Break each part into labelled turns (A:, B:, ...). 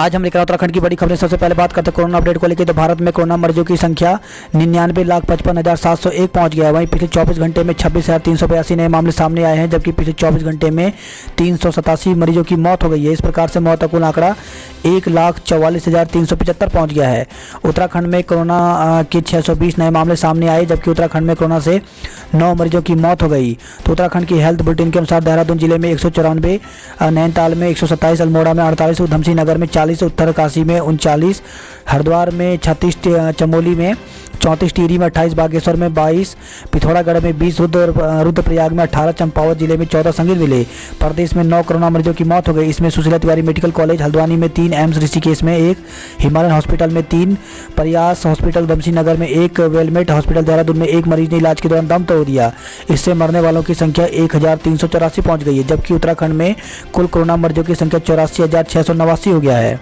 A: आज हम लेकर उत्तराखंड की बड़ी खबरें। सबसे पहले बात करते हैं कोरोना अपडेट को लेकर। तो भारत में कोरोना मरीजों की संख्या 99,55,701 पहुंच गया है। वहीं पिछले 24 घंटे में 26,382 नए मामले सामने आए हैं, जबकि पिछले 24 घंटे में 387 मरीजों की मौत हो गई है। इस प्रकार से मौत का कुल आंकड़ा 1,44,375 पहुँच गया है। उत्तराखंड में कोरोना के 620 नए मामले सामने आए, जबकि उत्तराखंड में कोरोना से 9 मरीजों की मौत हो गई। तो उत्तराखंड की हेल्थ बुलेटिन के अनुसार देहरादून जिले में 194, नैनीताल में 127, अल्मोड़ा में 48, उधमसिंह नगर में 40, उत्तरकाशी में 39, हरिद्वार में 36, चमोली में 34, टिहरी में 28, बागेश्वर में 22, पिथौरागढ़ में 20, रुद्रप्रयाग में 18, चंपावत जिले में 14 संक्रमित मिले। प्रदेश में 9 कोरोना मरीजों की मौत हो गई। इसमें सुशीला तिवारी मेडिकल कॉलेज हल्द्वानी में 3, एम्स ऋषिकेश में 1, हिमालयन हॉस्पिटल में 3, प्रयास हॉस्पिटल उधमसिंह नगर में 1, वेलमेट हॉस्पिटल देहरादून में 1 मरीज ने इलाज के दौरान दम तोड़ दिया। इससे मरने वालों की संख्या 1,384 पहुँच गई है, जबकि उत्तराखंड में कुल कोरोना मरीजों की संख्या 84,689 हो गया है।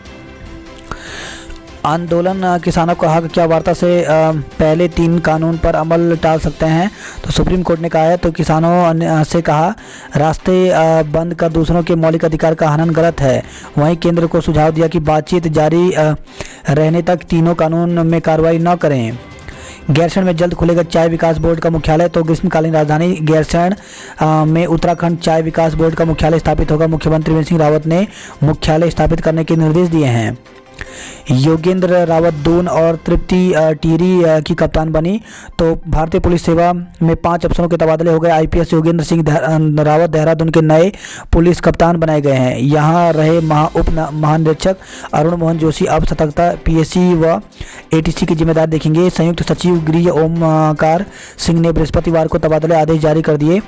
A: आंदोलन किसानों का हक क्या वार्ता से पहले 3 कानून पर अमल टाल सकते हैं। तो सुप्रीम कोर्ट ने कहा है, तो किसानों से कहा रास्ते बंद कर दूसरों के मौलिक अधिकार का हनन गलत है। वहीं केंद्र को सुझाव दिया कि बातचीत जारी रहने तक तीनों कानून में कार्रवाई न करें। गैरसैंण में जल्द खुलेगा चाय विकास बोर्ड का मुख्यालय। तो ग्रीष्मकालीन राजधानी गैरसैंण में उत्तराखंड चाय विकास बोर्ड का मुख्यालय स्थापित होगा। मुख्यमंत्री त्रिवेंद्र सिंह रावत ने मुख्यालय स्थापित करने के निर्देश दिए हैं। योगेंद्र रावत दून और तृप्ति टिहरी की कप्तान बनी। तो भारतीय पुलिस सेवा में 5 अफसरों के तबादले हो गए। आईपीएस योगेंद्र सिंह रावत देहरादून के नए पुलिस कप्तान बनाए गए हैं। यहाँ रहे उप महानिरीक्षक अरुण मोहन जोशी अब सतर्कता, पीएससी व एटीसी की जिम्मेदारी देखेंगे। संयुक्त सचिव गृह ओमकार सिंह ने बृहस्पतिवार को तबादले आदेश जारी कर दिए।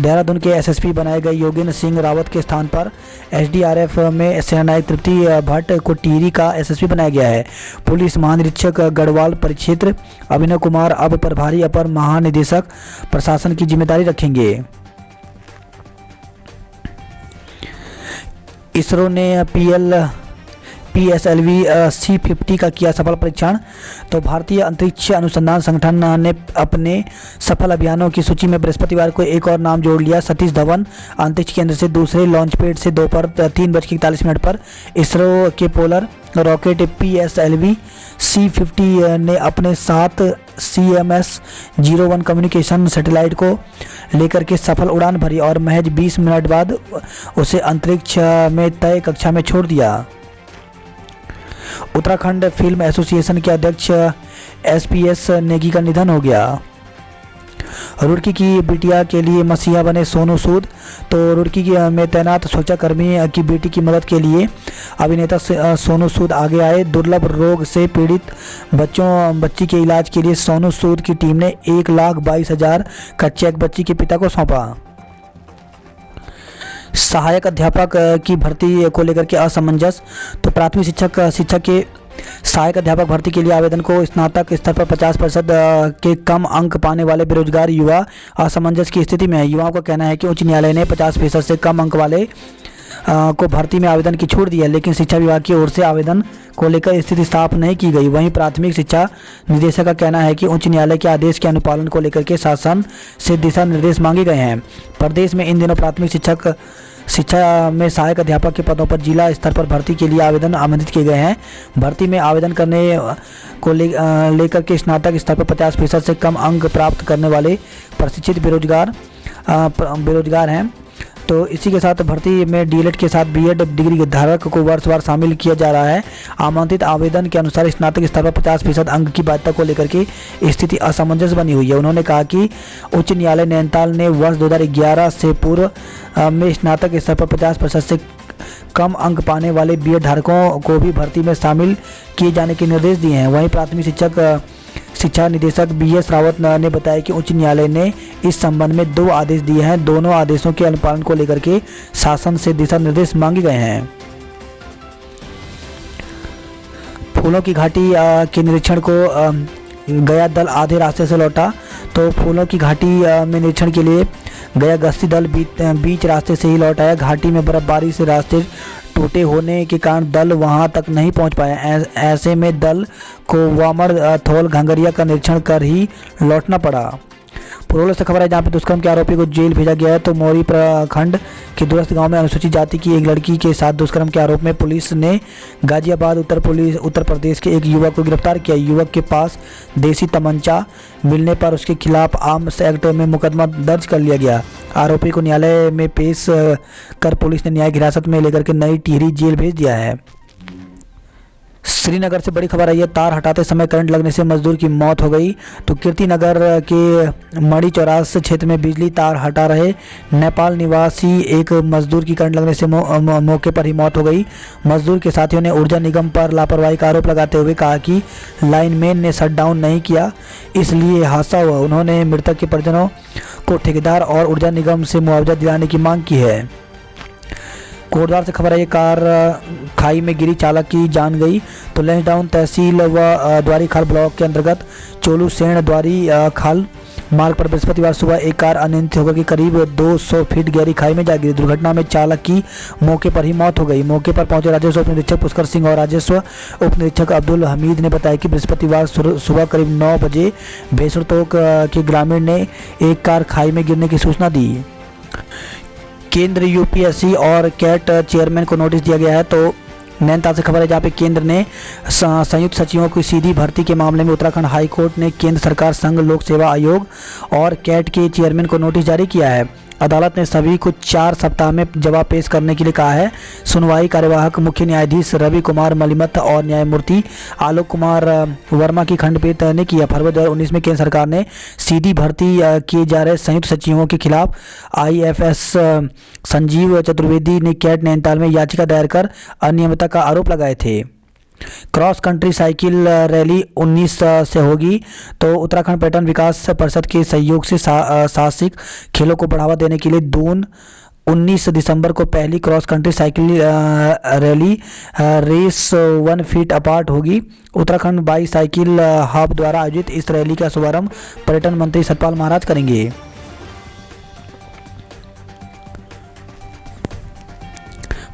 A: देहरादून के एसएसपी बनाए गए योगेंद्र सिंह रावत के स्थान पर एसडीआरएफ में सेनानायक तृप्ति भट्ट को टिहरी का एसएसपी बनाया गया है। पुलिस महानिरीक्षक गढ़वाल परिक्षेत्र अभिनव कुमार अब प्रभारी अपर महानिदेशक प्रशासन की जिम्मेदारी रखेंगे। इसरो ने PSLV C-50 का किया सफल परीक्षण। तो भारतीय अंतरिक्ष अनुसंधान संगठन ने अपने सफल अभियानों की सूची में बृहस्पतिवार को एक और नाम जोड़ लिया। सतीश धवन अंतरिक्ष केंद्र से दूसरे लॉन्च पैड से दोपहर 3:41 पर इसरो के पोलर रॉकेट PSLV C-50 ने अपने 7 CMS-01 कम्युनिकेशन सैटेलाइट को लेकर के सफल उड़ान भरी और महज 20 मिनट बाद उसे अंतरिक्ष में तय कक्षा में छोड़ दिया। उत्तराखंड फिल्म एसोसिएशन के अध्यक्ष SPS नेगी का निधन हो गया। रुड़की की बिटिया के लिए मसीहा बने सोनू सूद। तो रुड़की में तैनात सुरक्षाकर्मी की बेटी की मदद के लिए अभिनेता सोनू सूद आगे आए। दुर्लभ रोग से पीड़ित बच्ची के इलाज के लिए सोनू सूद की टीम ने 1,22,000 का चेक बच्ची के पिता को सौंपा। सहायक अध्यापक की भर्ती को लेकर के असमंजस। तो प्राथमिक शिक्षक के सहायक अध्यापक भर्ती के लिए आवेदन को स्नातक स्तर पर 50% के कम अंक पाने वाले बेरोजगार युवा असमंजस की स्थिति में है। युवाओं का कहना है कि उच्च न्यायालय ने 50% से कम अंक वाले को भर्ती में आवेदन की छूट दी है, लेकिन शिक्षा विभाग की ओर से आवेदन को लेकर स्थिति साफ नहीं की गई। वहीं प्राथमिक शिक्षा निदेशक का कहना है कि उच्च न्यायालय के आदेश के अनुपालन को लेकर के शासन से दिशा निर्देश मांगे गए हैं। प्रदेश में इन दिनों प्राथमिक शिक्षा में सहायक अध्यापक के पदों पर जिला स्तर पर भर्ती के लिए आवेदन आमंत्रित किए गए हैं। भर्ती में आवेदन करने को लेकर के स्नातक स्तर पर 50% से कम अंक प्राप्त करने वाले प्रशिक्षित बेरोजगार हैं। तो इसी के साथ भर्ती में डीएलएड के साथ बीएड डिग्री धारक को वर्षवार शामिल किया जा रहा है। आमंत्रित आवेदन के अनुसार स्नातक स्तर पर 50% अंक की बाध्यता को लेकर के स्थिति असमंजस बनी हुई है। उन्होंने कहा कि उच्च न्यायालय नैनीताल ने वर्ष 2011 से पूर्व में स्नातक स्तर पर 50% से कम अंक पाने वाले बीएड धारकों को भी भर्ती में शामिल किए जाने के निर्देश दिए हैं। वहीं प्राथमिक शिक्षा निदेशक BS रावत ने बताया कि उच्च न्यायालय ने इस संबंध में 2 आदेश दिए हैं। दोनों आदेशों के अनुपालन को लेकर के शासन से दिशा निर्देश मांगे गए हैं। फूलों की घाटी के निरीक्षण को गया दल आधे रास्ते से लौटा। तो फूलों की घाटी में निरीक्षण के लिए गया गश्ती दल बीच रास्ते से ही लौट आया। घाटी में बर्फबारी से रास्ते टूटे होने के कारण दल वहां तक नहीं पहुंच पाया। ऐसे में दल को वामड़ थोल घंगरिया का निरीक्षण कर ही लौटना पड़ा। पुरोला से खबर है जहाँ पे दुष्कर्म के आरोपी को जेल भेजा गया है। तो मोरी प्रखंड के दूरस्थ गांव में अनुसूचित जाति की एक लड़की के साथ दुष्कर्म के आरोप में पुलिस ने गाजियाबाद उत्तर प्रदेश के एक युवक को गिरफ्तार किया। युवक के पास देसी तमंचा मिलने पर उसके खिलाफ आर्म्स एक्ट में मुकदमा दर्ज कर लिया गया। आरोपी को न्यायालय में पेश कर पुलिस ने न्यायिक हिरासत में लेकर के नई टिहरी जेल भेज दिया है। श्रीनगर से बड़ी खबर आई है, तार हटाते समय करंट लगने से मजदूर की मौत हो गई। तो कीर्तिनगर के मड़ी चौरास क्षेत्र में बिजली तार हटा रहे नेपाल निवासी एक मजदूर की करंट लगने से मौके पर ही मौत हो गई। मजदूर के साथियों ने ऊर्जा निगम पर लापरवाही का आरोप लगाते हुए कहा कि लाइनमैन ने शटडाउन नहीं किया, इसलिए हादसा हुआ। उन्होंने मृतक के परिजनों को ठेकेदार और ऊर्जा निगम से मुआवजा दिलाने की मांग की है। कोटद्वार से खबर है, ये कार खाई में गिरी, चालक की जान गई। तो लैंसडाउन तहसील व द्वारी खाल ब्लॉक के अंतर्गत चोलू सेण द्वारी खाल मार्ग पर बृहस्पतिवार सुबह एक कार अनियंत्रित होकर के करीब 200 फीट गहरी खाई में जा गिरी। दुर्घटना में चालक की मौके पर ही मौत हो गई। मौके पर पहुंचे राजस्व उप निरीक्षक पुष्कर सिंह और राजस्व उप निरीक्षक अब्दुल हमीद ने बताया कि बृहस्पतिवार सुबह करीब 9 बजे भेसड़तोक के ग्रामीण ने एक कार खाई में गिरने की सूचना दी। केंद्र यूपीएससी और कैट चेयरमैन को नोटिस दिया गया है। तो नैनीताल से खबर है जहाँ पे केंद्र ने संयुक्त सचिवों की सीधी भर्ती के मामले में उत्तराखंड हाई कोर्ट ने केंद्र सरकार, संघ लोक सेवा आयोग और कैट के चेयरमैन को नोटिस जारी किया है। अदालत ने सभी को 4 सप्ताह में जवाब पेश करने के लिए कहा है। सुनवाई कार्यवाहक मुख्य न्यायाधीश रवि कुमार मलिमथ और न्यायमूर्ति आलोक कुमार वर्मा की खंडपीठ ने किया। फरवरी 2019 में केंद्र सरकार ने सीधी भर्ती किए जा रहे संयुक्त सचिवों के खिलाफ आईएफएस संजीव चतुर्वेदी ने कैट नैनीताल में याचिका दायर कर अनियमितता का आरोप लगाए थे। क्रॉस कंट्री साइकिल रैली 19 से होगी। तो उत्तराखंड पर्यटन विकास परिषद के सहयोग से साहसिक खेलों को बढ़ावा देने के लिए 19 दिसंबर को पहली cross country cycle rally race 1 feet apart होगी। उत्तराखंड बाइक साइकिल हब द्वारा आयोजित इस रैली का शुभारंभ पर्यटन मंत्री सतपाल महाराज करेंगे।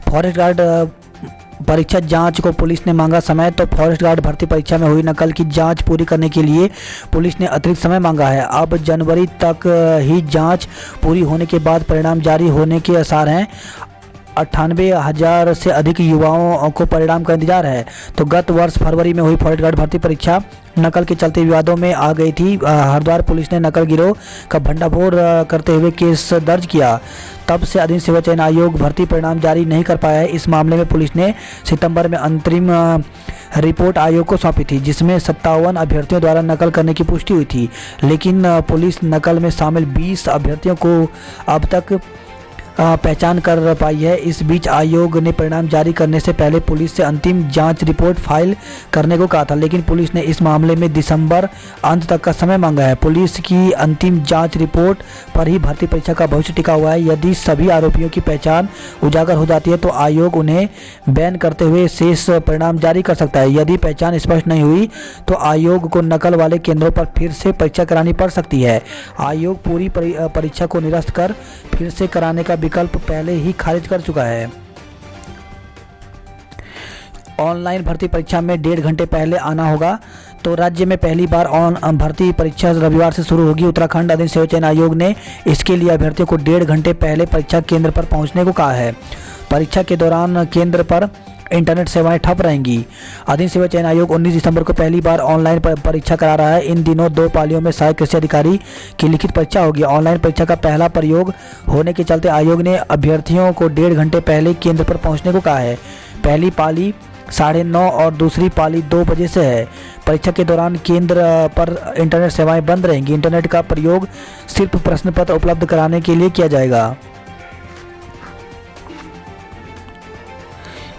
A: फॉरेस्ट गार्ड परीक्षा जांच को पुलिस ने मांगा समय। तो फॉरेस्ट गार्ड भर्ती परीक्षा में हुई नकल की जांच पूरी करने के लिए पुलिस ने अतिरिक्त समय मांगा है। अब जनवरी तक ही जांच पूरी होने के बाद परिणाम जारी होने के आसार हैं। 98,000 से अधिक युवाओं को परिणाम का इंतजार है। तो गत वर्ष फरवरी में हुई फॉरेस्ट गार्ड भर्ती परीक्षा नकल के चलते विवादों में आ गई थी। हरिद्वार पुलिस ने नकल गिरोह का भंडाफोड़ करते हुए केस दर्ज किया। तब से अधीन सेवा चयन आयोग भर्ती परिणाम जारी नहीं कर पाया है। इस मामले में पुलिस ने सितंबर में अंतरिम रिपोर्ट आयोग को सौंपी थी, जिसमें 57 अभ्यर्थियों द्वारा नकल करने की पुष्टि हुई थी। लेकिन पुलिस नकल में शामिल 20 अभ्यर्थियों को अब तक पहचान कर पाई है। इस बीच आयोग ने परिणाम जारी करने से पहले पुलिस से अंतिम जांच रिपोर्ट फाइल करने को कहा था, लेकिन पुलिस ने इस मामले में दिसंबर अंत तक का समय मांगा है। पुलिस की अंतिम जांच रिपोर्ट पर ही भर्ती परीक्षा का भविष्य टिका हुआ है। यदि सभी आरोपियों की पहचान उजागर हो जाती है तो आयोग उन्हें बैन करते हुए शेष परिणाम जारी कर सकता है। यदि पहचान स्पष्ट नहीं हुई तो आयोग को नकल वाले केंद्रों पर फिर से परीक्षा करानी पड़ सकती है। आयोग पूरी परीक्षा को निरस्त कर फिर से कराने का विकल्प पहले ही खारिज कर चुका है। ऑनलाइन भर्ती परीक्षा में 1.5 घंटे पहले आना होगा। तो राज्य में पहली बार भर्ती परीक्षा रविवार से शुरू होगी। उत्तराखंड अधीन सेवा चयन आयोग ने इसके लिए अभ्यर्थियों को 1.5 घंटे पहले परीक्षा केंद्र पर पहुंचने को कहा है। परीक्षा के दौरान केंद्र पर इंटरनेट सेवाएं ठप रहेंगी। अधीन सेवा चयन आयोग 19 दिसंबर को पहली बार ऑनलाइन परीक्षा करा रहा है। इन दिनों 2 पालियों में सहायक कृषि अधिकारी की लिखित परीक्षा होगी। ऑनलाइन परीक्षा का पहला प्रयोग होने के चलते आयोग ने अभ्यर्थियों को 1.5 घंटे पहले केंद्र पर पहुंचने को कहा है। पहली पाली 9:30 और दूसरी पाली 2 बजे से है। परीक्षा के दौरान केंद्र पर इंटरनेट सेवाएं बंद रहेंगी। इंटरनेट का प्रयोग सिर्फ प्रश्न पत्र उपलब्ध कराने के लिए किया जाएगा।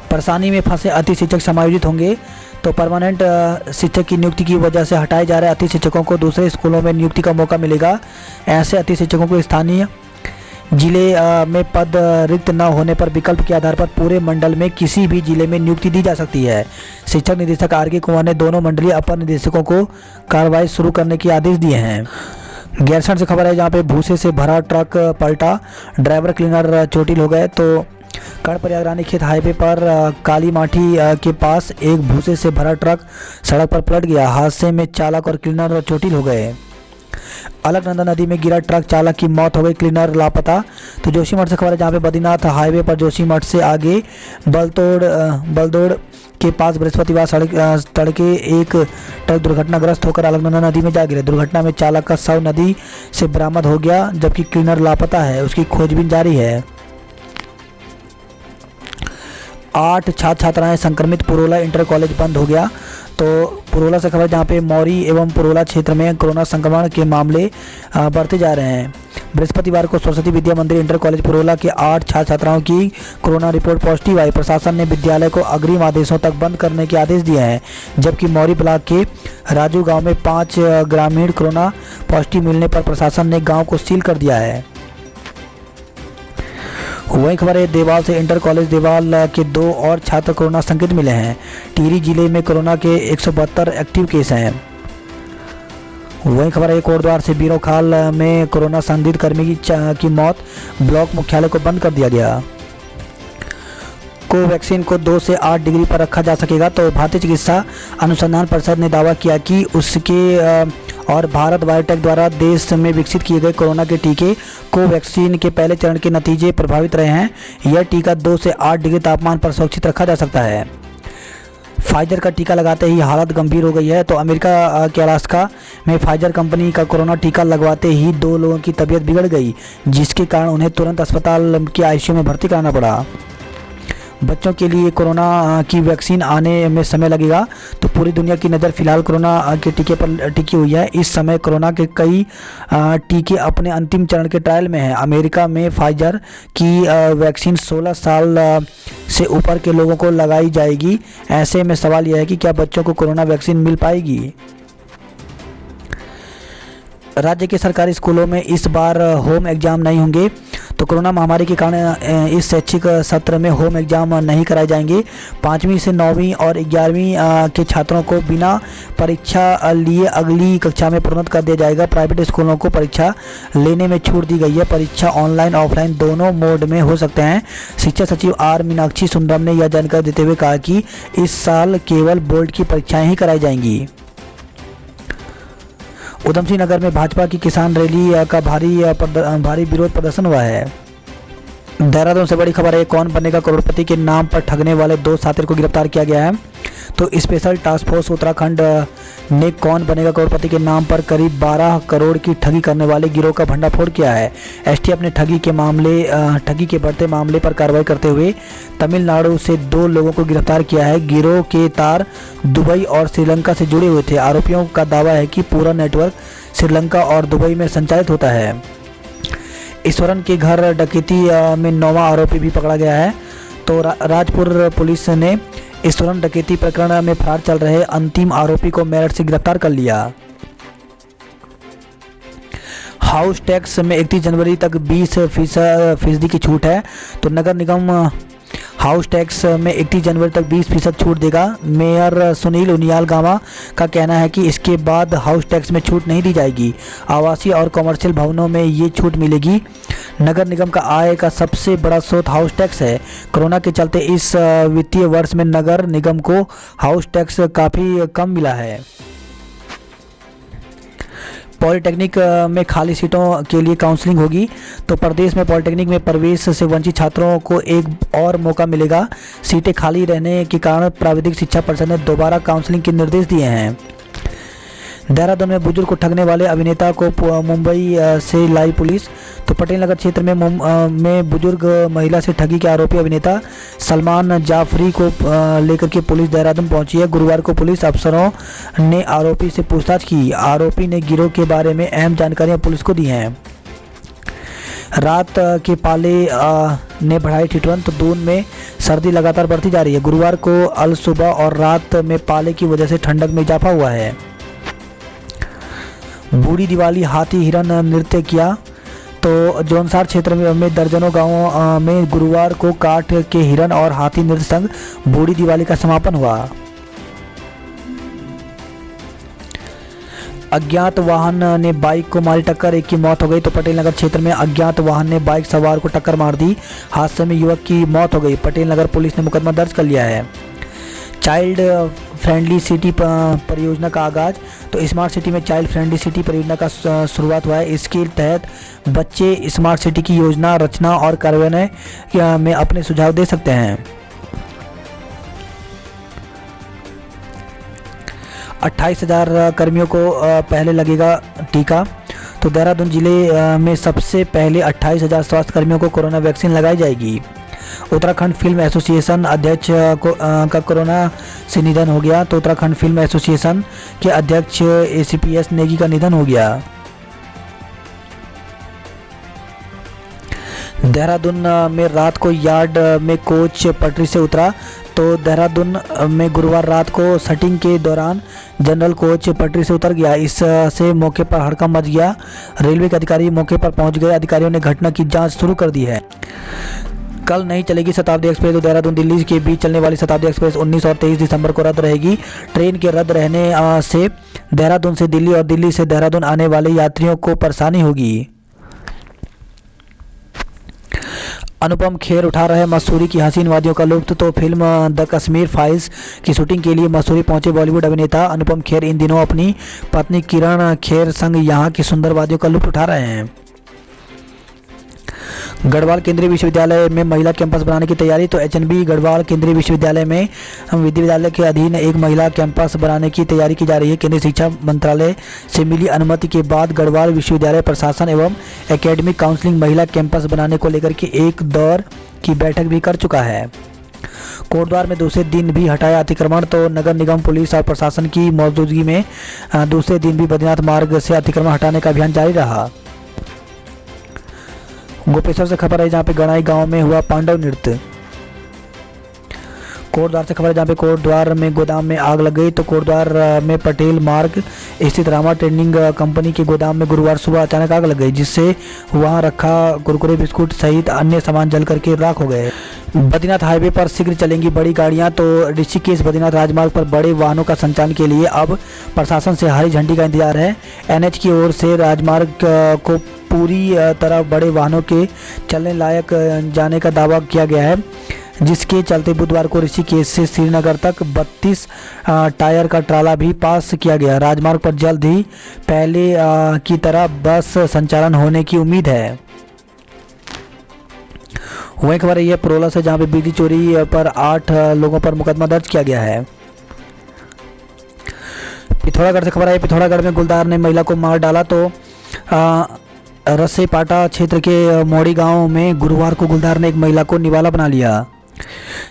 A: परेशानी में फंसे अति शिक्षक समायोजित होंगे। तो परमानेंट शिक्षक की नियुक्ति की वजह से हटाए जा रहे अति शिक्षकों को दूसरे स्कूलों में नियुक्ति का मौका मिलेगा। ऐसे अति शिक्षकों को स्थानीय जिले में पद रिक्त न होने पर विकल्प के आधार पर पूरे मंडल में किसी भी जिले में नियुक्ति दी जा सकती है। शिक्षक निदेशक आर.के. कुमार ने दोनों मंडलीय अपर निदेशकों को कार्रवाई शुरू करने के आदेश दिए हैं। गैरसैंण से खबर है जहां पे भूसे से भरा ट्रक पलटा, ड्राइवर क्लीनर चोटिल हो गए। तो कर्णप्रयाग रानीखेत हाईवे पर काली माठी के पास एक भूसे से भरा ट्रक सड़क पर पलट गया। हादसे में चालक और क्लीनर चोटिल हो गए। अलकनंदा नदी में गिरा ट्रक चालक की मौत हो गई, क्लीनर लापता। तो जोशीमठ से खबर है, जहाँ पे बद्रीनाथ हाईवे पर जोशीमठ से आगे बलदौड़ के पास बृहस्पतिवार तड़के एक ट्रक दुर्घटनाग्रस्त होकर अलकनंदा नदी में जा गिरा। दुर्घटना में चालक का शव नदी से बरामद हो गया, जबकि क्लीनर लापता है, उसकी खोजबीन जारी है। 8 छात्र छात्राएं संक्रमित, पुरोला इंटर कॉलेज बंद हो गया। तो पुरोला से खबर, जहाँ पे मौरी एवं पुरोला क्षेत्र में कोरोना संक्रमण के मामले बढ़ते जा रहे हैं। बृहस्पतिवार को सरस्वती विद्या मंदिर इंटर कॉलेज पुरोला के 8 छात्र छात्राओं की कोरोना रिपोर्ट पॉजिटिव आई। प्रशासन ने विद्यालय को अग्रिम आदेशों तक बंद करने के आदेश दिए हैं, जबकि मौरी ब्लॉक के राजू गांव में 5 ग्रामीण कोरोना पॉजिटिव मिलने पर प्रशासन ने गांव को सील कर दिया है। वही खबर है, देवाल से इंटर कॉलेज देवाल के 2 और छात्र कोरोना संक्रमित मिले हैं। टिहरी जिले में कोरोना के 172 एक्टिव केस हैं। वही खबर है, कोटद्वार से बीरोखाल में कोरोना संदिग्ध कर्मी की मौत, ब्लॉक मुख्यालय को बंद कर दिया गया। कोवैक्सीन को 2 से 8 डिग्री पर रखा जा सकेगा। तो भारतीय चिकित्सा अनुसंधान परिषद ने दावा किया कि उसके और भारत बायोटेक द्वारा देश में विकसित किए गए कोरोना के टीके कोवैक्सीन के पहले चरण के नतीजे प्रभावित रहे हैं। यह टीका 2 से 8 डिग्री तापमान पर सुरक्षित रखा जा सकता है। फाइजर का टीका लगाते ही हालत गंभीर हो गई है। तो अमेरिका के अलास्का में फाइजर कंपनी का कोरोना टीका लगवाते ही 2 लोगों की तबीयत बिगड़ गई, जिसके कारण उन्हें तुरंत अस्पताल के आईसीयू में भर्ती कराना पड़ा। बच्चों के लिए कोरोना की वैक्सीन आने में समय लगेगा। तो पूरी दुनिया की नज़र फिलहाल कोरोना के टीके पर टिकी हुई है। इस समय कोरोना के कई टीके अपने अंतिम चरण के ट्रायल में हैं। अमेरिका में फाइजर की वैक्सीन 16 साल से ऊपर के लोगों को लगाई जाएगी। ऐसे में सवाल यह है कि क्या बच्चों को कोरोना वैक्सीन मिल पाएगी। राज्य के सरकारी स्कूलों में इस बार होम एग्जाम नहीं होंगे। तो कोरोना महामारी के कारण इस शैक्षिक सत्र में होम एग्जाम नहीं कराए जाएंगे। 5वीं से 9वीं और 11वीं के छात्रों को बिना परीक्षा लिए अगली कक्षा में प्रोन्नत कर दिया जाएगा। प्राइवेट स्कूलों को परीक्षा लेने में छूट दी गई है। परीक्षा ऑनलाइन ऑफलाइन दोनों मोड में हो सकते हैं। शिक्षा सचिव आर मीनाक्षी सुंदरम ने यह जानकारी देते हुए कहा कि इस साल केवल बोर्ड की परीक्षाएं ही कराई जाएंगी। उधमसिंह नगर में भाजपा की किसान रैली का भारी विरोध प्रदर्शन हुआ है। देहरादून से बड़ी खबर है, कौन बनेगा करोड़पति के नाम पर ठगने वाले 2 साथी को गिरफ्तार किया गया है। तो स्पेशल टास्क फोर्स उत्तराखंड ने कौन बनेगा करोड़पति के नाम पर करीब 12 करोड़ की ठगी करने वाले गिरोह का भंडाफोड़ किया है। एसटीएफ ने ठगी के बढ़ते मामले पर कार्रवाई करते हुए तमिलनाडु से 2 लोगों को गिरफ्तार किया है। गिरोह के तार दुबई और श्रीलंका से जुड़े हुए थे। आरोपियों का दावा है कि पूरा नेटवर्क श्रीलंका और दुबई में संचालित होता है। ईश्वरन के घर डकैती में 9वां आरोपी भी पकड़ा गया है। तो राजपुर पुलिस ने ईश्वरन डकैती प्रकरण में फरार चल रहे अंतिम आरोपी को मेरठ से गिरफ्तार कर लिया। हाउस टैक्स में 31 जनवरी तक 20% की छूट है। तो नगर निगम हाउस टैक्स में 31 जनवरी तक 20% छूट देगा। मेयर सुनील उनियाल गामा का कहना है कि इसके बाद हाउस टैक्स में छूट नहीं दी जाएगी। आवासीय और कमर्शियल भवनों में ये छूट मिलेगी। नगर निगम का आय का सबसे बड़ा स्रोत हाउस टैक्स है। कोरोना के चलते इस वित्तीय वर्ष में नगर निगम को हाउस टैक्स काफ़ी कम मिला है। पॉलिटेक्निक में खाली सीटों के लिए काउंसलिंग होगी। तो प्रदेश में पॉलिटेक्निक में प्रवेश से वंचित छात्रों को एक और मौका मिलेगा। सीटें खाली रहने के कारण प्राविधिक शिक्षा परिषद ने दोबारा काउंसलिंग के निर्देश दिए हैं। देहरादून में बुजुर्ग को ठगने वाले अभिनेता को मुंबई से लाई पुलिस। तो पटेल नगर क्षेत्र में बुजुर्ग महिला से ठगी के आरोपी अभिनेता सलमान जाफरी को लेकर के पुलिस देहरादून पहुंची है। गुरुवार को पुलिस अफसरों ने आरोपी से पूछताछ की। आरोपी ने गिरोह के बारे में अहम जानकारियां पुलिस को दी हैं। रात के पाले ने बढ़ाई ठिठुरन। तो दून में सर्दी लगातार बढ़ती जा रही है। गुरुवार को अल सुबह और रात में पाले की वजह से ठंडक में इजाफा हुआ है। बूढ़ी दिवाली हाथी हिरन नृत्य किया। तो जौनसार क्षेत्र में दर्जनों गांवों में गुरुवार को काठ के हिरन और हाथी नृत्य संग बूढ़ी दिवाली का समापन हुआ। अज्ञात वाहन ने बाइक को मारी टक्कर, एक की मौत हो गई। तो पटेल नगर क्षेत्र में अज्ञात वाहन ने बाइक सवार को टक्कर मार दी। हादसे में युवक की मौत हो गई। पटेल नगर पुलिस ने मुकदमा दर्ज कर लिया है। चाइल्ड फ्रेंडली सिटी परियोजना का आगाज। तो स्मार्ट सिटी में चाइल्ड फ्रेंडली सिटी परियोजना का शुरुआत हुआ है। इसके तहत बच्चे स्मार्ट सिटी की योजना रचना और कार्यान्वयन में अपने सुझाव दे सकते हैं। 28,000 कर्मियों को पहले लगेगा टीका। तो देहरादून जिले में सबसे पहले 28,000 स्वास्थ्य कर्मियों को कोरोना वैक्सीन लगाई जाएगी। उत्तराखंड फिल्म एसोसिएशन अध्यक्ष का कोरोना से निधन हो गया। तो उत्तराखंड फिल्म एसोसिएशन के अध्यक्ष ACPS नेगी का निधन हो गया। देहरादून में रात को यार्ड में कोच पटरी से उतरा। तो देहरादून में गुरुवार रात को शटिंग के दौरान जनरल कोच पटरी से उतर गया। इससे मौके पर हड़कंप मच गया। रेलवे के अधिकारी मौके पर पहुंच गए। अधिकारियों ने घटना की जांच शुरू कर दी है। कल नहीं चलेगी शताब्दी एक्सप्रेस। तो देहरादून दिल्ली के बीच चलने वाली शताब्दी एक्सप्रेस 19 और 23 दिसंबर को रद्द रहेगी। ट्रेन के रद्द रहने से देहरादून से दिल्ली और दिल्ली से देहरादून आने वाले यात्रियों को परेशानी होगी। अनुपम खेर उठा रहे मसूरी की हसीन वादियों का लुत्फ। तो फिल्म द कश्मीर फाइल्स की शूटिंग के लिए मसूरी पहुंचे बॉलीवुड अभिनेता अनुपम खेर इन दिनों अपनी पत्नी किरण खेर संग यहां की सुंदर वादियों का लुत्फ उठा रहे हैं। गढ़वाल केंद्रीय विश्वविद्यालय में महिला कैंपस बनाने की तैयारी। तो HNB गढ़वाल केंद्रीय विश्वविद्यालय में विश्वविद्यालय के अधीन एक महिला कैंपस बनाने की तैयारी की जा रही है। केंद्रीय शिक्षा मंत्रालय से मिली अनुमति के बाद गढ़वाल विश्वविद्यालय प्रशासन एवं एकेडमिक काउंसिलिंग महिला कैंपस बनाने को लेकर के एक दौर की बैठक भी कर चुका है। कोटद्वार में दूसरे दिन भी हटाया अतिक्रमण। तो नगर निगम पुलिस और प्रशासन की मौजूदगी में दूसरे दिन भी बद्रीनाथ मार्ग से अतिक्रमण हटाने का अभियान जारी रहा। गोपेश्वर से खबर है जहां पे गणाई गांव में हुआ पांडव नृत्य। कोटद्वार से खबर है जहां पे कोटद्वार में गोदाम में आग लग गई। तो कोटद्वार में पटेल मार्ग स्थित रामा ट्रेडिंग कंपनी के गोदाम में गुरुवार सुबह अचानक आग लग गई, जिससे वहां रखा कुरकुरे बिस्कुट सहित अन्य सामान जल करके राख हो गए। बद्रीनाथ हाईवे पर शीघ्र चलेंगी बड़ी गाड़ियां। तो ऋषिकेश बद्रीनाथ राजमार्ग पर बड़े वाहनों का संचालन के लिए अब प्रशासन से हरी झंडी का इंतजार है। NH की ओर से राजमार्ग को पूरी तरह बड़े वाहनों के चलने लायक जाने का दावा किया गया है, जिसके चलते बुधवार को ऋषिकेश से श्रीनगर तक 32 टायर का ट्राला भी पास किया गया। राजमार्ग पर जल्द ही पहले की तरह बस संचालन होने की उम्मीद है। वही खबर है परोला से जहां पे बिजली चोरी पर 8 लोगों पर मुकदमा दर्ज किया गया है। पिथौरागढ़ से खबर है पिथौरागढ़ में गुलदार ने महिला को मार डाला। तो रस्सेपाटा क्षेत्र के मोड़ी गांव में गुरुवार को गुलदार ने एक महिला को निवाला बना लिया।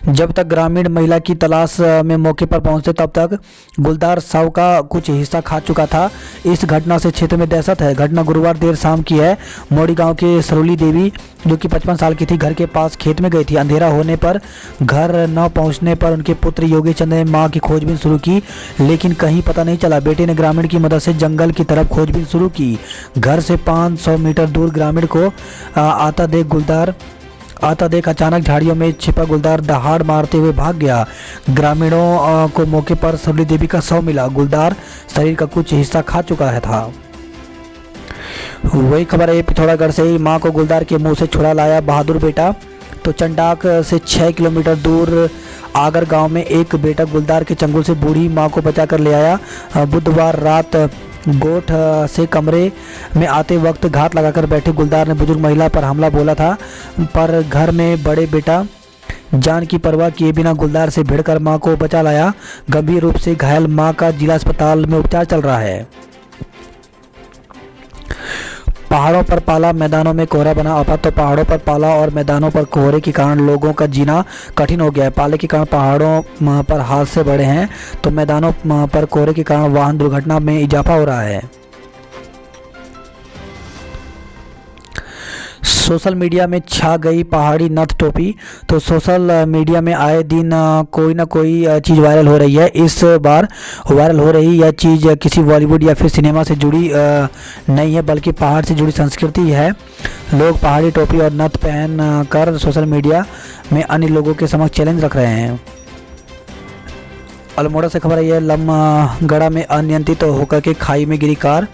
A: जब तक ग्रामीण महिला की तलाश में मौके पर पहुंचे तब तक गुलदार शव का कुछ हिस्सा खा चुका था। इस घटना से क्षेत्र में दहशत है। घटना गुरुवार देर शाम की है। मोड़ी गांव के सरोली देवी जो कि 55 साल की थी, घर के पास खेत में गई थी। अंधेरा होने पर घर न पहुंचने पर उनके पुत्र योगेश चंद्र ने मां की खोजबीन शुरू की, लेकिन कहीं पता नहीं चला। बेटे ने ग्रामीण की मदद से जंगल की तरफ खोजबीन शुरू की। घर से 500 मीटर दूर ग्रामीण को आता देख अचानक झाड़ियों में छिपा गुलदार दहाड़ मारते हुए भाग गया। ग्रामीणों को मौके पर सरोली देवी का शव मिला। गुलदार शरीर का कुछ हिस्सा खा चुका था। वही खबर है पिथौरागढ़ से ही मां को गुलदार के मुंह से छुड़ा लाया बहादुर बेटा। तो चंडाक से 6 किलोमीटर दूर आगर गांव में एक बेटा गुलदार के चंगुल से बूढ़ी मां को बचाकर ले आया। बुधवार रात गोठ से कमरे में आते वक्त घात लगाकर बैठे गुलदार ने बुजुर्ग महिला पर हमला बोला था, पर घर में बड़े बेटा जान की परवाह किए बिना गुलदार से भिड़कर मां को बचा लाया। गंभीर रूप से घायल मां का जिला अस्पताल में उपचार चल रहा है। पहाड़ों पर पाला, मैदानों में कोहरा बना आफत। तो पहाड़ों पर पाला और मैदानों पर कोहरे के कारण लोगों का जीना कठिन हो गया है। पाले के कारण पहाड़ों पर हादसे बढ़े हैं, तो मैदानों पर कोहरे के कारण वाहन दुर्घटना में इजाफा हो रहा है। सोशल मीडिया में छा गई पहाड़ी नथ टोपी। तो सोशल मीडिया में आए दिन कोई ना कोई चीज़ वायरल हो रही है। इस बार वायरल हो रही यह चीज़ किसी बॉलीवुड या फिर सिनेमा से जुड़ी नहीं है, बल्कि पहाड़ से जुड़ी संस्कृति है। लोग पहाड़ी टोपी और नथ पहन कर सोशल मीडिया में अन्य लोगों के समक्ष चैलेंज रख रहे हैं। अल्मोड़ा से खबर है लमगड़ा में अनियंत्रित होकर के खाई में गिरी कार।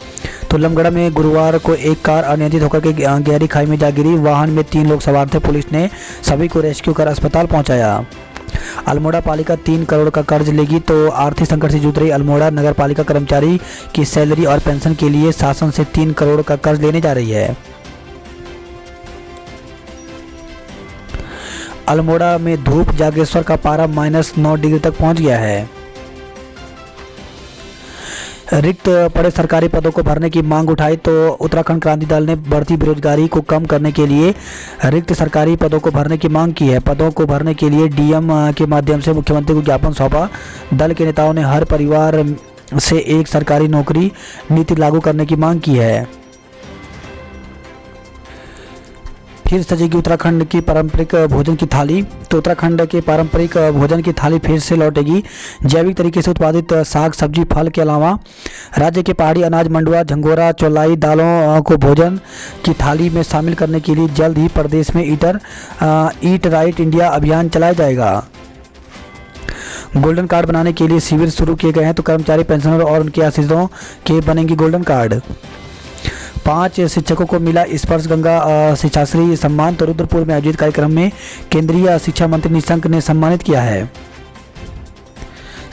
A: तो लमगड़ा में गुरुवार को एक कार अनियंत्रित होकर के गहरी खाई में जा गिरी। वाहन में 3 लोग सवार थे। पुलिस ने सभी को रेस्क्यू कर अस्पताल पहुंचाया। अल्मोड़ा पालिका 3 करोड़ का कर्ज लेगी तो आर्थिक संकट से जूझ रही अल्मोड़ा नगर पालिका कर्मचारी की सैलरी और पेंशन के लिए शासन से 3 करोड़ का कर्ज लेने जा रही है। अल्मोड़ा में धूप, जागेश्वर का पारा -9 डिग्री तक पहुंच गया है। रिक्त पड़े सरकारी पदों को भरने की मांग उठाई तो उत्तराखंड क्रांति दल ने बढ़ती बेरोजगारी को कम करने के लिए रिक्त सरकारी पदों को भरने की मांग की है। पदों को भरने के लिए डीएम के माध्यम से मुख्यमंत्री को ज्ञापन सौंपा। दल के नेताओं ने हर परिवार से एक सरकारी नौकरी नीति लागू करने की मांग की है। फिर सजेगी उत्तराखंड की पारंपरिक भोजन की थाली। तो उत्तराखंड के पारंपरिक भोजन की थाली फिर से लौटेगी। जैविक तरीके से उत्पादित साग, सब्जी, फल के अलावा राज्य के पहाड़ी अनाज, मंडुआ, झंगोरा, चौलाई दालों को भोजन की थाली में शामिल करने के लिए जल्द ही प्रदेश में ईट राइट इंडिया अभियान चलाया जाएगा। गोल्डन कार्ड बनाने के लिए शिविर शुरू किए गए हैं तो कर्मचारी, पेंशनर और उनके आश्रितों के बनेंगे गोल्डन कार्ड। 5 शिक्षकों को मिला स्पर्श गंगा शिक्षाश्री सम्मान। तो रुद्रपुर में आयोजित कार्यक्रम में केंद्रीय शिक्षा मंत्री निशंक ने सम्मानित किया है।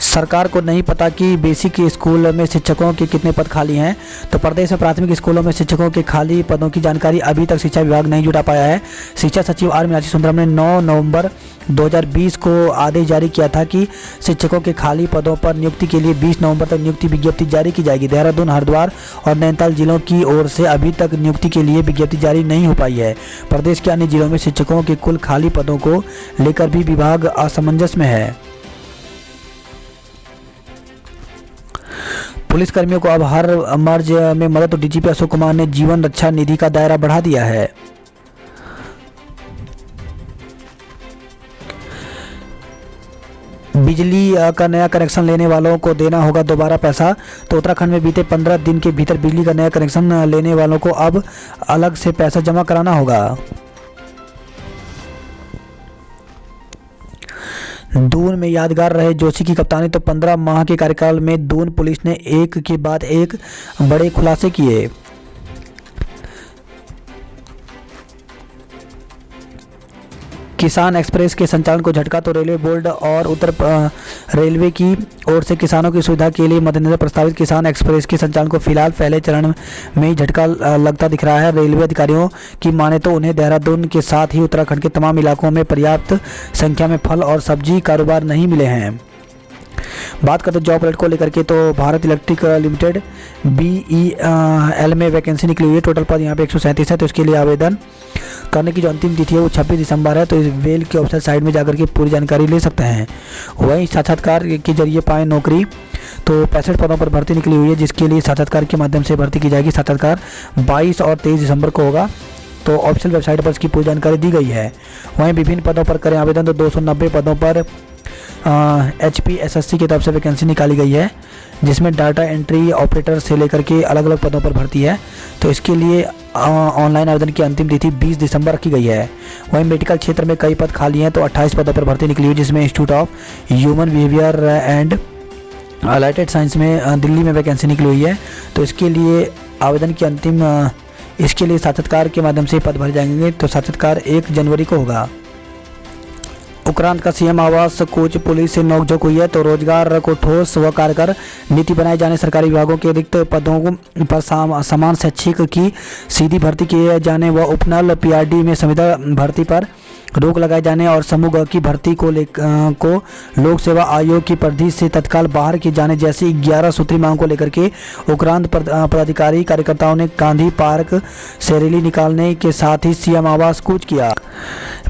A: सरकार को नहीं पता कि बेसिक स्कूल में शिक्षकों के कितने पद खाली हैं। तो प्रदेश में प्राथमिक स्कूलों में शिक्षकों के खाली पदों की जानकारी अभी तक शिक्षा विभाग नहीं जुटा पाया है। शिक्षा सचिव आर मीनाक्षी सुंदरम ने 9 नवंबर 2020 को आदेश जारी किया था कि शिक्षकों के खाली पदों पर नियुक्ति के लिए 20 नवंबर तक नियुक्ति विज्ञप्ति जारी की जाएगी। देहरादून, हरिद्वार और नैनीताल जिलों की ओर से अभी तक नियुक्ति के लिए विज्ञप्ति जारी नहीं हो पाई है। प्रदेश के अन्य जिलों में शिक्षकों के कुल खाली पदों को लेकर भी विभाग असमंजस में है। पुलिसकर्मियों को अब हर मर्ज में मदद। तो डीजीपी अशोक कुमार ने जीवन रक्षा निधि का दायरा बढ़ा दिया है। बिजली का नया कनेक्शन लेने वालों को देना होगा दोबारा पैसा। तो उत्तराखंड में बीते 15 दिन के भीतर बिजली का नया कनेक्शन लेने वालों को अब अलग से पैसा जमा कराना होगा। दून में यादगार रहे जोशी की कप्तानी। तो 15 माह के कार्यकाल में दून पुलिस ने एक के बाद एक बड़े खुलासे किए। किसान एक्सप्रेस के संचालन को झटका। तो रेलवे बोर्ड और उत्तर रेलवे की ओर से किसानों की सुविधा के लिए मद्देनजर प्रस्तावित किसान एक्सप्रेस के संचालन को फिलहाल पहले चरण में ही झटका लगता दिख रहा है। रेलवे अधिकारियों की माने तो उन्हें देहरादून के साथ ही उत्तराखंड के तमाम इलाकों में पर्याप्त संख्या में फल और सब्जी कारोबार नहीं मिले हैं। बात करते जॉब अलर्ट को लेकर के। तो भारत इलेक्ट्रिक लिमिटेड BEL में वैकेंसी निकली हुई है। टोटल पद यहाँ पे 137 है। तो इसके लिए आवेदन करने की जो अंतिम तिथि है वो 26 दिसंबर है। तो इस वेल की ऑफिशियल साइट में जाकर के पूरी जानकारी ले सकते हैं। वहीं साक्षात्कार के जरिए पाएँ नौकरी। तो 65 पदों पर भर्ती निकली हुई है जिसके लिए साक्षात्कार के माध्यम से भर्ती की जाएगी। साक्षात्कार 22 और 23 दिसंबर को होगा। तो ऑफिशियल वेबसाइट पर इसकी पूरी जानकारी दी गई है। वहीं विभिन्न पदों पर करें आवेदन। तो 290 पदों पर HPSSC की तरफ से वैकेंसी निकाली गई है जिसमें डाटा एंट्री ऑपरेटर से लेकर के अलग अलग पदों पर भर्ती है। तो इसके लिए ऑनलाइन आवेदन की अंतिम तिथि 20 दिसंबर रखी गई है। वहीं मेडिकल क्षेत्र में कई पद खाली हैं। तो 28 पदों पर भर्ती निकली हुई जिसमें institute of human behaviour and अलाइटेड science में दिल्ली में वैकेंसी निकली हुई है। तो इसके लिए आवेदन की अंतिम इसके लिए साक्षात्कार के माध्यम से पद भरे जाएंगे। तो साक्षात्कार 1 जनवरी को होगा। उपरांत का सीएम आवास कोच पुलिस से नोकझोंक हुई है। तो रोजगार को ठोस व कारगर नीति बनाए जाने, सरकारी विभागों के रिक्त पदों पर समान शैक्षिक की सीधी भर्ती किए जाने व उपनल PRD में संविदा भर्ती पर रोक लगाए जाने और समूह ग की भर्ती को लोक सेवा आयोग की परिधि से तत्काल बाहर किए जाने जैसी 11 सूत्री मांग को लेकर के उपरांत पदाधिकारी कार्यकर्ताओं ने गांधी पार्क से रैली निकालने के साथ ही सीएम आवास कूच किया।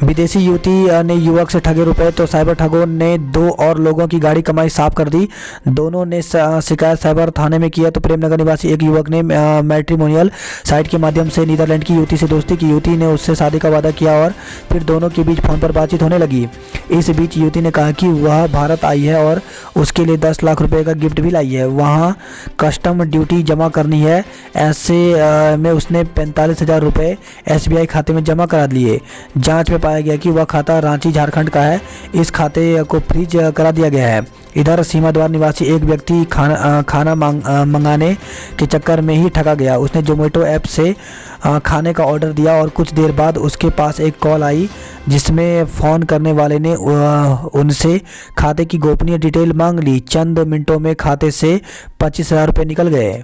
A: विदेशी युवती ने युवक से ठगे रुपए। तो साइबर ठगों ने 2 और लोगों की गाड़ी कमाई साफ कर दी। दोनों ने शिकायत साइबर थाने में किया। तो प्रेमनगर निवासी एक युवक ने मैट्रिमोनियल साइट के माध्यम से नीदरलैंड की युवती से दोस्ती की। युवती ने उससे शादी का वादा किया और फिर दोनों के बीच फोन पर बातचीत होने लगी। इस बीच युवती ने कहा कि वह भारत आई है और उसके लिए 10 लाख रुपए का गिफ्ट भी लाई है। वहाँ कस्टम ड्यूटी जमा करनी है। ऐसे में उसने 45,000 रुपये SBI खाते में जमा करा लिए। जांच में पाया गया कि वह खाता रांची झारखंड का है। इस खाते को फ्रीज करा दिया गया है। इधर सीमाद्वार निवासी एक व्यक्ति खाना मंगाने के चक्कर में ही ठगा गया। उसने जोमेटो ऐप से खाने का ऑर्डर दिया और कुछ देर बाद उसके पास एक कॉल आई जिसमें फ़ोन करने वाले ने उनसे खाते की गोपनीय डिटेल मांग ली। चंद मिनटों में खाते से 25,000 रुपये निकल गए।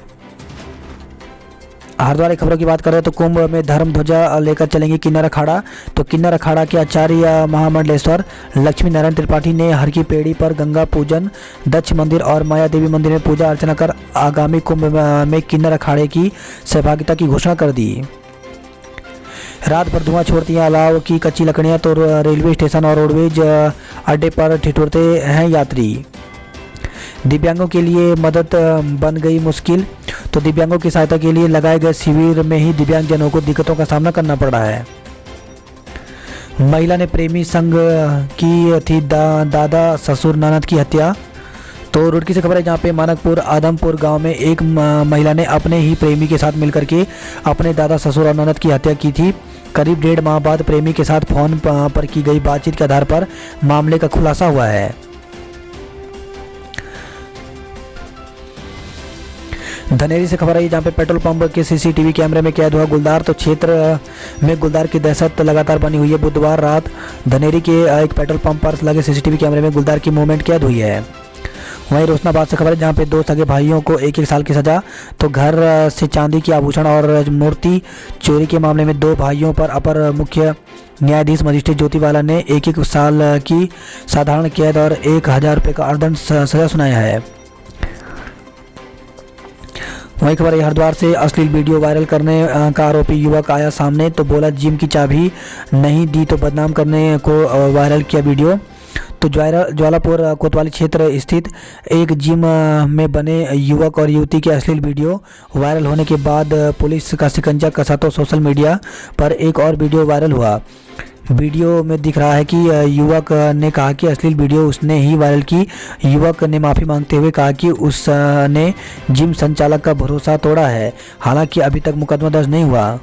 A: हरिद्वार की खबरों की बात करें तो कुंभ में धर्म ध्वजा लेकर चलेंगे किन्नर अखाड़ा। तो किन्नर अखाड़ा के आचार्य महामंडलेश्वर लक्ष्मी नारायण त्रिपाठी ने हर की पेड़ी पर गंगा पूजन, दक्ष मंदिर और माया देवी मंदिर में पूजा अर्चना कर आगामी कुंभ में किन्नर अखाड़े की सहभागिता की घोषणा कर दी। रात भर धुआं छोड़ती हैं अलाव की कच्ची लकड़ियां, तो रेलवे स्टेशन और रोडवेज अड्डे पर ठिठुरते हैं यात्री। दिव्यांगों के लिए मदद बन गई मुश्किल। तो दिव्यांगों की सहायता के लिए लगाए गए शिविर में ही दिव्यांगजनों को दिक्कतों का सामना करना पड़ रहा है। महिला ने प्रेमी संग की थी दादा ससुर ननद की हत्या। तो रुड़की से खबर है जहाँ पे मानकपुर आदमपुर गांव में एक महिला ने अपने ही प्रेमी के साथ मिलकर के अपने दादा ससुर और ननद की हत्या की थी। करीब 1.5 माह बाद प्रेमी के साथ फोन पर की गई बातचीत के आधार पर मामले का खुलासा हुआ है। धनेरी से खबर आई जहाँ पे पेट्रोल पंप के सीसीटीवी कैमरे में कैद हुआ गुलदार। तो क्षेत्र में गुलदार की दहशत लगातार बनी हुई है। बुधवार रात धनेरी के एक पेट्रोल पंप पर लगे सीसीटीवी कैमरे में गुलदार की मूवमेंट कैद हुई है। वहीं रोशनाबाद से खबर है जहाँ पे 2 सगे भाइयों को 1-1 साल की सजा। तो घर से चांदी की आभूषण और मूर्ति चोरी के मामले में 2 भाइयों पर अपर मुख्य न्यायाधीश मजिस्ट्रेट ज्योतिवाला ने 1-1 साल की साधारण कैद और 1,000 रुपये का अर्थदंड सजा सुनाया है। वही खबर हरिद्वार से अश्लील वीडियो वायरल करने का आरोपी युवक आया सामने। तो बोला जिम की चाबी नहीं दी तो बदनाम करने को वायरल किया वीडियो। तो ज्वालापुर कोतवाली क्षेत्र स्थित एक जिम में बने युवक और युवती के अश्लील वीडियो वायरल होने के बाद पुलिस का शिकंजा कसा तो सोशल मीडिया पर एक और वीडियो वायरल हुआ। वीडियो में दिख रहा है कि युवक ने कहा कि अश्लील वीडियो उसने ही वायरल की। युवक ने माफ़ी मांगते हुए कहा कि उसने जिम संचालक का भरोसा तोड़ा है। हालांकि अभी तक मुकदमा दर्ज नहीं हुआ।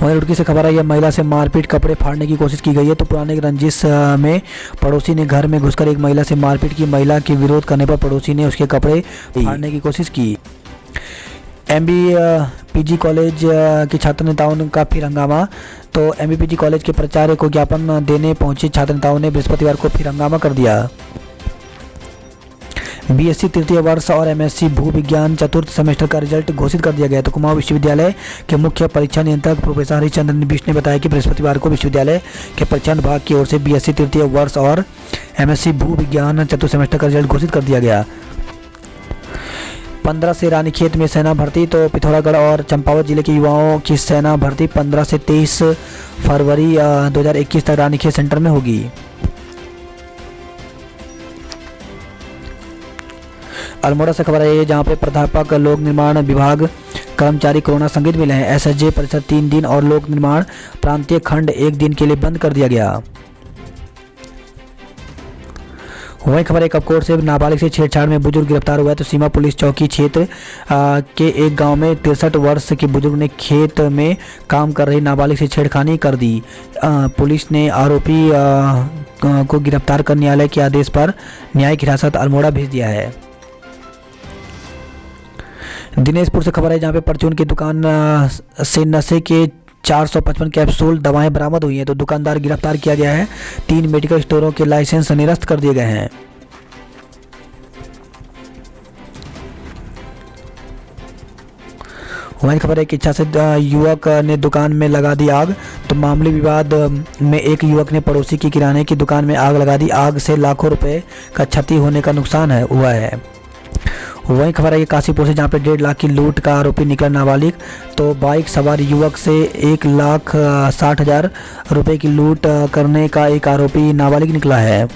A: वहीं रुड़की से खबर है यह महिला से मारपीट कपड़े फाड़ने की कोशिश की गई है। तो पुराने रंजिश में पड़ोसी ने घर में घुसकर एक महिला से मारपीट की। महिला के विरोध करने पर पड़ोसी ने उसके कपड़े फाड़ने की कोशिश की। MBPG कॉलेज के छात्र नेताओं का फिर हंगामा। तो MBPG कॉलेज के प्राचार्य को ज्ञापन देने पहुंचे छात्र नेताओं ने बृहस्पतिवार को फिर हंगामा कर दिया। BSc तृतीय वर्ष और MSc भू विज्ञान चतुर्थ सेमेस्टर का रिजल्ट घोषित कर दिया गया। तो कुमाऊं विश्वविद्यालय के मुख्य परीक्षा नियंत्रक प्रोफेसर हरिचंद्र बिष्ट ने बताया कि बृहस्पतिवार को विश्वविद्यालय के परीक्षा विभाग की ओर से BSc तृतीय वर्ष और MSc भू विज्ञान चतुर्थ सेमेस्टर का रिजल्ट घोषित कर दिया गया। 15 से रानीखेत में सेना भर्ती। तो पिथौरागढ़ और चंपावत जिले के युवाओं की सेना भर्ती 15 से 23 फरवरी 2021 तक रानीखेत सेंटर में होगी। अल्मोड़ा से खबर है जहां पे प्राध्यापक लोक निर्माण विभाग कर्मचारी कोरोना संक्रमित मिले हैं। SSJ परिसर 3 दिन और लोक निर्माण प्रांतीय खंड 1 दिन के लिए बंद कर दिया गया। वहीं खबर है कपकोट से नाबालिग से छेड़छाड़ में बुजुर्ग गिरफ्तार हुआ है। तो सीमा पुलिस चौकी क्षेत्र के एक गांव में 63 वर्ष के बुजुर्ग ने खेत में काम कर रही नाबालिग से छेड़खानी कर दी। पुलिस ने आरोपी को गिरफ्तार कर न्यायालय के आदेश पर न्यायिक हिरासत अल्मोड़ा भेज दिया है। दिनेशपुर से खबर है जहां पे परचून की दुकान से नशे के 455 कैप्सूल दवाएं बरामद हुई हैं। तो दुकानदार गिरफ्तार किया गया है। 3 मेडिकल स्टोरों के लाइसेंस निरस्त कर दिए गए हैं। वहीं खबर है कि इच्छा से युवक ने दुकान में लगा दी आग। तो मामूली विवाद में एक युवक ने पड़ोसी की किराने की दुकान में आग लगा दी। आग से लाखों रुपए का क्षति होने का नुकसान हुआ है। वहीं खबर है कि काशीपुर से जहाँ पे 1.5 लाख की लूट का आरोपी निकला नाबालिग। तो बाइक सवार युवक से 1,60,000 रुपए की लूट करने का एक आरोपी नाबालिग निकला है।